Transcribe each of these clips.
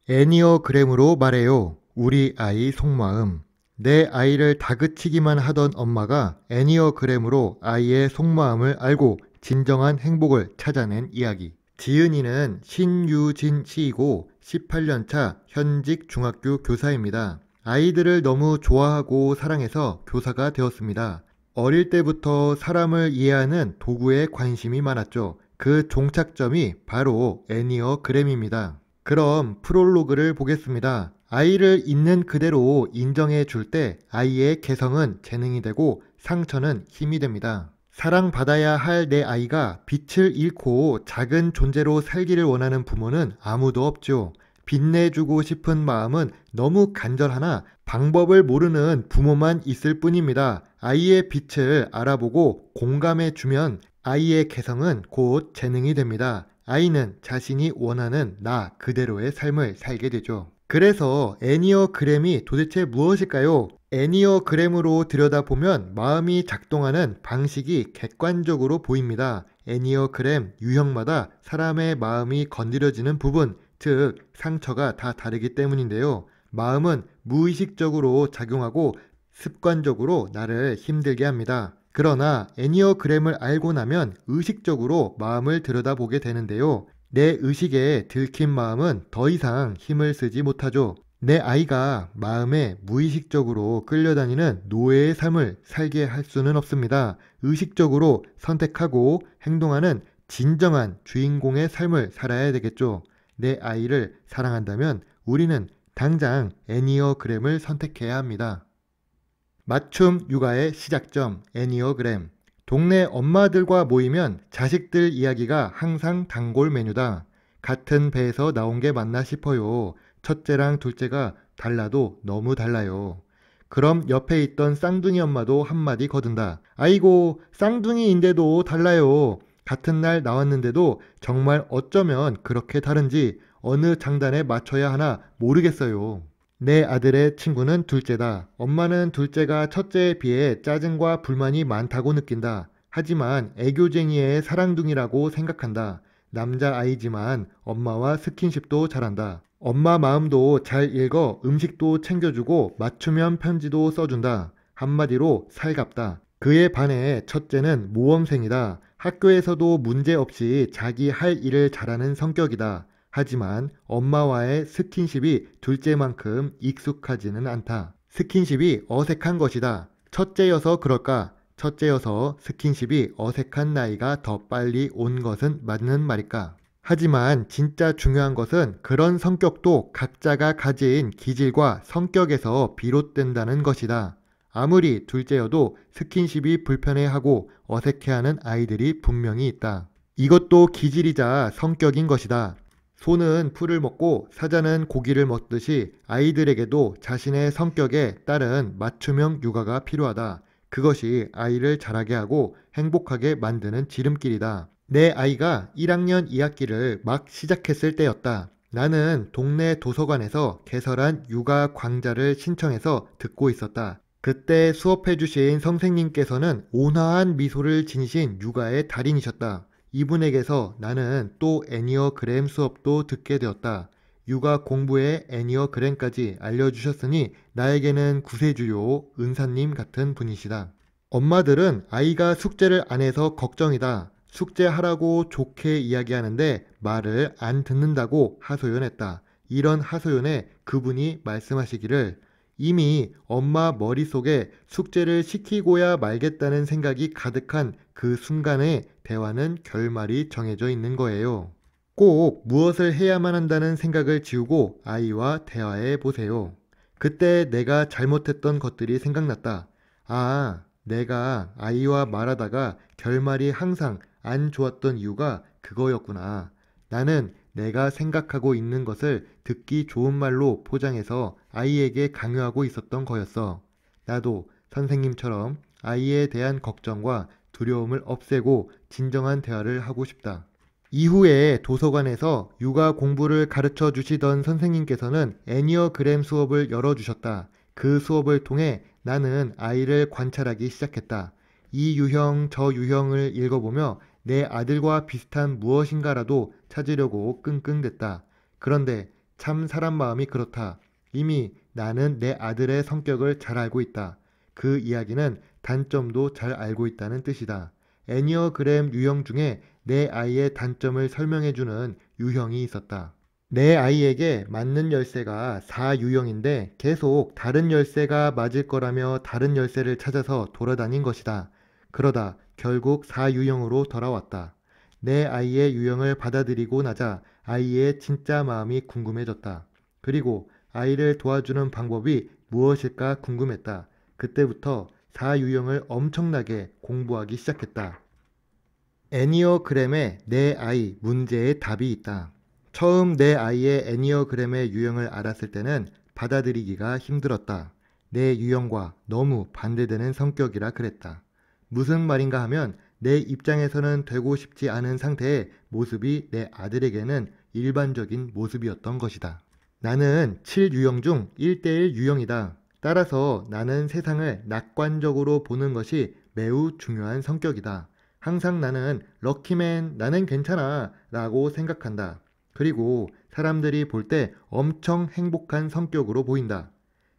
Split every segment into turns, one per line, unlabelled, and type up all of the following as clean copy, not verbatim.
애니어그램으로 말해요. 우리 아이 속마음. 내 아이를 다그치기만 하던 엄마가 애니어그램으로 아이의 속마음을 알고 진정한 행복을 찾아낸 이야기. 지은이는 신유진 씨이고 18년차 현직 중학교 교사입니다. 아이들을 너무 좋아하고 사랑해서 교사가 되었습니다. 어릴 때부터 사람을 이해하는 도구에 관심이 많았죠. 그 종착점이 바로 애니어그램입니다. 그럼 프롤로그를 보겠습니다. 아이를 있는 그대로 인정해 줄 때 아이의 개성은 재능이 되고 상처는 힘이 됩니다. 사랑받아야 할 내 아이가 빛을 잃고 작은 존재로 살기를 원하는 부모는 아무도 없죠. 빛내주고 싶은 마음은 너무 간절하나 방법을 모르는 부모만 있을 뿐입니다. 아이의 빛을 알아보고 공감해주면 아이의 개성은 곧 재능이 됩니다. 아이는 자신이 원하는 나 그대로의 삶을 살게 되죠. 그래서 애니어그램이 도대체 무엇일까요? 애니어그램으로 들여다보면 마음이 작동하는 방식이 객관적으로 보입니다. 애니어그램 유형마다 사람의 마음이 건드려지는 부분, 즉 상처가 다 다르기 때문인데요. 마음은 무의식적으로 작용하고 습관적으로 나를 힘들게 합니다. 그러나 애니어그램을 알고 나면 의식적으로 마음을 들여다보게 되는데요. 내 의식에 들킨 마음은 더 이상 힘을 쓰지 못하죠. 내 아이가 마음에 무의식적으로 끌려다니는 노예의 삶을 살게 할 수는 없습니다. 의식적으로 선택하고 행동하는 진정한 주인공의 삶을 살아야 되겠죠. 내 아이를 사랑한다면 우리는 당장 애니어그램을 선택해야 합니다. 맞춤 육아의 시작점 애니어그램. 동네 엄마들과 모이면 자식들 이야기가 항상 단골 메뉴다. 같은 배에서 나온 게 맞나 싶어요. 첫째랑 둘째가 달라도 너무 달라요. 그럼 옆에 있던 쌍둥이 엄마도 한마디 거둔다. 아이고, 쌍둥이인데도 달라요. 같은 날 나왔는데도 정말 어쩌면 그렇게 다른지 어느 장단에 맞춰야 하나 모르겠어요. 내 아들의 친구는 둘째다. 엄마는 둘째가 첫째에 비해 짜증과 불만이 많다고 느낀다. 하지만 애교쟁이의 사랑둥이라고 생각한다. 남자아이지만 엄마와 스킨십도 잘한다. 엄마 마음도 잘 읽어 음식도 챙겨주고 맞춤형 편지도 써준다. 한마디로 살갑다. 그에 반해 첫째는 모범생이다. 학교에서도 문제없이 자기 할 일을 잘하는 성격이다. 하지만 엄마와의 스킨십이 둘째만큼 익숙하지는 않다. 스킨십이 어색한 것이다. 첫째여서 그럴까? 첫째여서 스킨십이 어색한 나이가 더 빨리 온 것은 맞는 말일까? 하지만 진짜 중요한 것은 그런 성격도 각자가 가진 기질과 성격에서 비롯된다는 것이다. 아무리 둘째여도 스킨십이 불편해하고 어색해하는 아이들이 분명히 있다. 이것도 기질이자 성격인 것이다. 소는 풀을 먹고 사자는 고기를 먹듯이 아이들에게도 자신의 성격에 따른 맞춤형 육아가 필요하다. 그것이 아이를 자라게 하고 행복하게 만드는 지름길이다. 내 아이가 1학년 2학기를 막 시작했을 때였다. 나는 동네 도서관에서 개설한 육아 강좌를 신청해서 듣고 있었다. 그때 수업해주신 선생님께서는 온화한 미소를 지니신 육아의 달인이셨다. 이분에게서 나는 또 애니어그램 수업도 듣게 되었다. 육아 공부에 애니어그램까지 알려주셨으니 나에게는 구세주요 은사님 같은 분이시다. 엄마들은 아이가 숙제를 안 해서 걱정이다. 숙제하라고 좋게 이야기하는데 말을 안 듣는다고 하소연했다. 이런 하소연에 그분이 말씀하시기를 이미 엄마 머릿속에 숙제를 시키고야 말겠다는 생각이 가득한 그 순간에 대화는 결말이 정해져 있는 거예요. 꼭 무엇을 해야만 한다는 생각을 지우고 아이와 대화해 보세요. 그때 내가 잘못했던 것들이 생각났다. 아, 내가 아이와 말하다가 결말이 항상 안 좋았던 이유가 그거였구나. 나는 내가 생각하고 있는 것을 듣기 좋은 말로 포장해서 아이에게 강요하고 있었던 거였어. 나도 선생님처럼 아이에 대한 걱정과 두려움을 없애고 진정한 대화를 하고 싶다. 이후에 도서관에서 육아 공부를 가르쳐 주시던 선생님께서는 애니어그램 수업을 열어주셨다. 그 수업을 통해 나는 아이를 관찰하기 시작했다. 이 유형, 저 유형을 읽어보며 내 아들과 비슷한 무엇인가라도 찾으려고 끙끙댔다. 그런데 참 사람 마음이 그렇다. 이미 나는 내 아들의 성격을 잘 알고 있다. 그 이야기는 단점도 잘 알고 있다는 뜻이다. 애니어그램 유형 중에 내 아이의 단점을 설명해주는 유형이 있었다. 내 아이에게 맞는 열쇠가 4유형인데 계속 다른 열쇠가 맞을 거라며 다른 열쇠를 찾아서 돌아다닌 것이다. 그러다 결국 4유형으로 돌아왔다. 내 아이의 유형을 받아들이고 나자 아이의 진짜 마음이 궁금해졌다. 그리고 아이를 도와주는 방법이 무엇일까 궁금했다. 그때부터 4유형을 엄청나게 공부하기 시작했다. 애니어그램에 내 아이 문제의 답이 있다. 처음 내 아이의 애니어그램의 유형을 알았을 때는 받아들이기가 힘들었다. 내 유형과 너무 반대되는 성격이라 그랬다. 무슨 말인가 하면 내 입장에서는 되고 싶지 않은 상태의 모습이 내 아들에게는 일반적인 모습이었던 것이다. 나는 7유형 중 1대1 유형이다. 따라서 나는 세상을 낙관적으로 보는 것이 매우 중요한 성격이다. 항상 나는 럭키맨, 나는 괜찮아 라고 생각한다. 그리고 사람들이 볼 때 엄청 행복한 성격으로 보인다.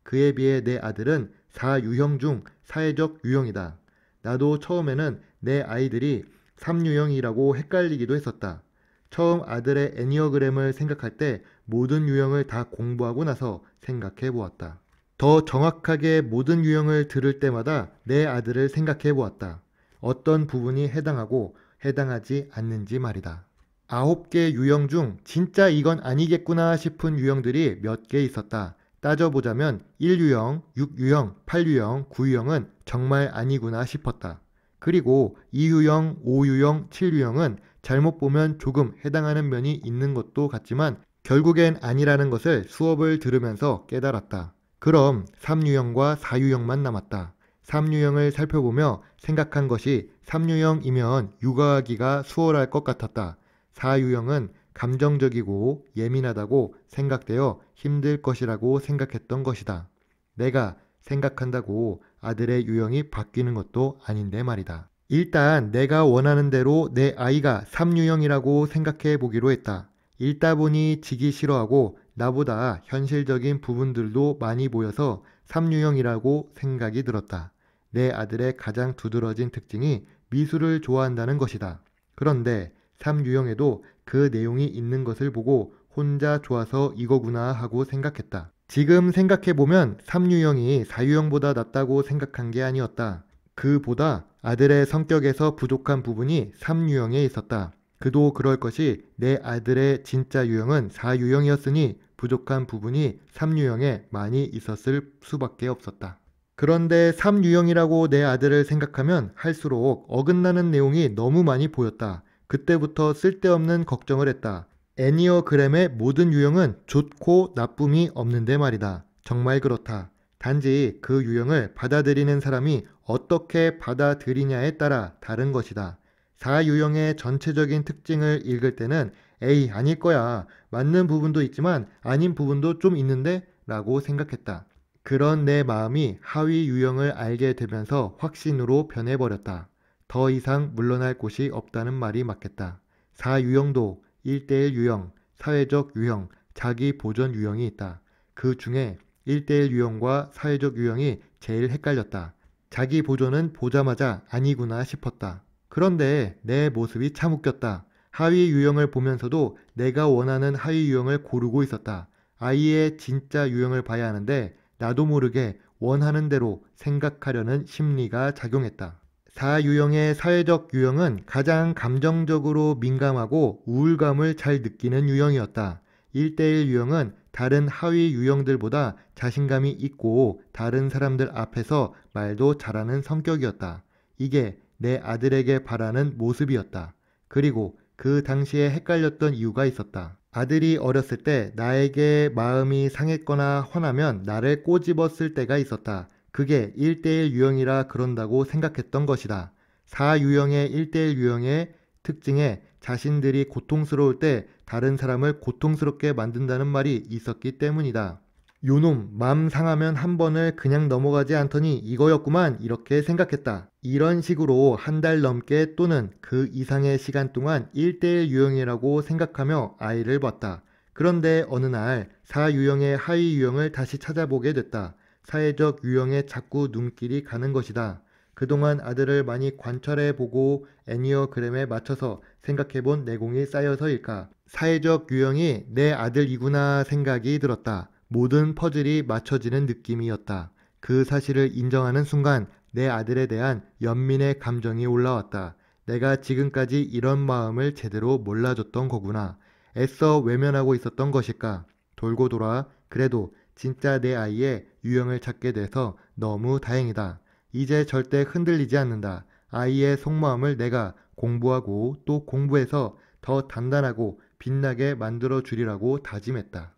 그에 비해 내 아들은 4유형 중 사회적 유형이다. 나도 처음에는 내 아이들이 3유형이라고 헷갈리기도 했었다. 처음 아들의 애니어그램을 생각할 때 모든 유형을 다 공부하고 나서 생각해 보았다. 더 정확하게 모든 유형을 들을 때마다 내 아들을 생각해 보았다. 어떤 부분이 해당하고 해당하지 않는지 말이다. 9개 유형 중 진짜 이건 아니겠구나 싶은 유형들이 몇 개 있었다. 따져보자면 1유형, 6유형, 8유형, 9유형은 정말 아니구나 싶었다. 그리고 2유형, 5유형, 7유형은 잘못 보면 조금 해당하는 면이 있는 것도 같지만 결국엔 아니라는 것을 수업을 들으면서 깨달았다. 그럼 3유형과 4유형만 남았다. 3유형을 살펴보며 생각한 것이 3유형이면 육아하기가 수월할 것 같았다. 4유형은 감정적이고 예민하다고 생각되어 힘들 것이라고 생각했던 것이다. 내가 생각한다고 아들의 유형이 바뀌는 것도 아닌데 말이다. 일단 내가 원하는 대로 내 아이가 3유형이라고 생각해 보기로 했다. 읽다 보니 지기 싫어하고 나보다 현실적인 부분들도 많이 보여서 3유형이라고 생각이 들었다. 내 아들의 가장 두드러진 특징이 미술을 좋아한다는 것이다. 그런데 3유형에도 그 내용이 있는 것을 보고 혼자 좋아서 이거구나 하고 생각했다. 지금 생각해보면 3유형이 4유형보다 낫다고 생각한 게 아니었다. 그보다 아들의 성격에서 부족한 부분이 3유형에 있었다. 그도 그럴 것이 내 아들의 진짜 유형은 4유형이었으니 부족한 부분이 3유형에 많이 있었을 수밖에 없었다. 그런데 3유형이라고 내 아들을 생각하면 할수록 어긋나는 내용이 너무 많이 보였다. 그때부터 쓸데없는 걱정을 했다. 애니어그램의 모든 유형은 좋고 나쁨이 없는데 말이다. 정말 그렇다. 단지 그 유형을 받아들이는 사람이 어떻게 받아들이냐에 따라 다른 것이다. 4유형의 전체적인 특징을 읽을 때는 에이 아닐 거야. 맞는 부분도 있지만 아닌 부분도 좀 있는데? 라고 생각했다. 그런 내 마음이 하위 유형을 알게 되면서 확신으로 변해버렸다. 더 이상 물러날 곳이 없다는 말이 맞겠다. 4유형도 1대1 유형, 사회적 유형, 자기 보존 유형이 있다. 그 중에 1대1 유형과 사회적 유형이 제일 헷갈렸다. 자기 보존은 보자마자 아니구나 싶었다. 그런데 내 모습이 참 웃겼다. 하위 유형을 보면서도 내가 원하는 하위 유형을 고르고 있었다. 아이의 진짜 유형을 봐야 하는데 나도 모르게 원하는 대로 생각하려는 심리가 작용했다. 4유형의 사회적 유형은 가장 감정적으로 민감하고 우울감을 잘 느끼는 유형이었다. 1대1 유형은 다른 하위 유형들보다 자신감이 있고 다른 사람들 앞에서 말도 잘하는 성격이었다. 이게 내 아들에게 바라는 모습이었다. 그리고 그 당시에 헷갈렸던 이유가 있었다. 아들이 어렸을 때 나에게 마음이 상했거나 화나면 나를 꼬집었을 때가 있었다. 그게 1대1 유형이라 그런다고 생각했던 것이다. 4유형의 1대1 유형의 특징에 자신들이 고통스러울 때 다른 사람을 고통스럽게 만든다는 말이 있었기 때문이다. 요놈 맘 상하면 한 번을 그냥 넘어가지 않더니 이거였구만 이렇게 생각했다. 이런 식으로 한 달 넘게 또는 그 이상의 시간 동안 1대1 유형이라고 생각하며 아이를 봤다. 그런데 어느 날 사유형의 하위 유형을 다시 찾아보게 됐다. 사회적 유형에 자꾸 눈길이 가는 것이다. 그동안 아들을 많이 관찰해보고 애니어그램에 맞춰서 생각해본 내공이 쌓여서일까. 사회적 유형이 내 아들이구나 생각이 들었다. 모든 퍼즐이 맞춰지는 느낌이었다. 그 사실을 인정하는 순간 내 아들에 대한 연민의 감정이 올라왔다. 내가 지금까지 이런 마음을 제대로 몰라줬던 거구나. 애써 외면하고 있었던 것일까? 돌고 돌아 그래도 진짜 내 아이의 유형을 찾게 돼서 너무 다행이다. 이제 절대 흔들리지 않는다. 아이의 속마음을 내가 공부하고 또 공부해서 더 단단하고 빛나게 만들어 주리라고 다짐했다.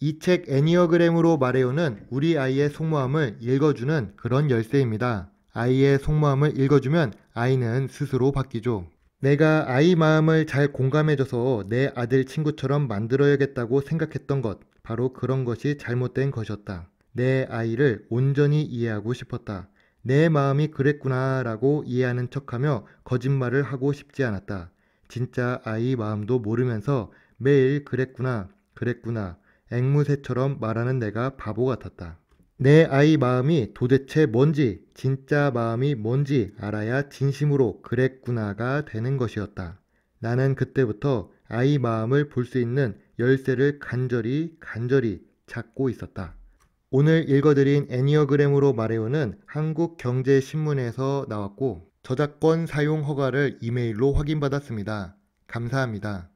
이 책 애니어그램으로 말해요는 우리 아이의 속마음을 읽어주는 그런 열쇠입니다. 아이의 속마음을 읽어주면 아이는 스스로 바뀌죠. 내가 아이 마음을 잘 공감해줘서 내 아들 친구처럼 만들어야겠다고 생각했던 것, 바로 그런 것이 잘못된 것이었다. 내 아이를 온전히 이해하고 싶었다. 내 마음이 그랬구나 라고 이해하는 척하며 거짓말을 하고 싶지 않았다. 진짜 아이 마음도 모르면서 매일 그랬구나, 그랬구나, 앵무새처럼 말하는 내가 바보 같았다. 내 아이 마음이 도대체 뭔지, 진짜 마음이 뭔지 알아야 진심으로 그랬구나가 되는 것이었다. 나는 그때부터 아이 마음을 볼 수 있는 열쇠를 간절히 찾고 있었다. 오늘 읽어드린 애니어그램으로 말해요는 한국경제신문에서 나왔고 저작권 사용 허가를 이메일로 확인받았습니다. 감사합니다.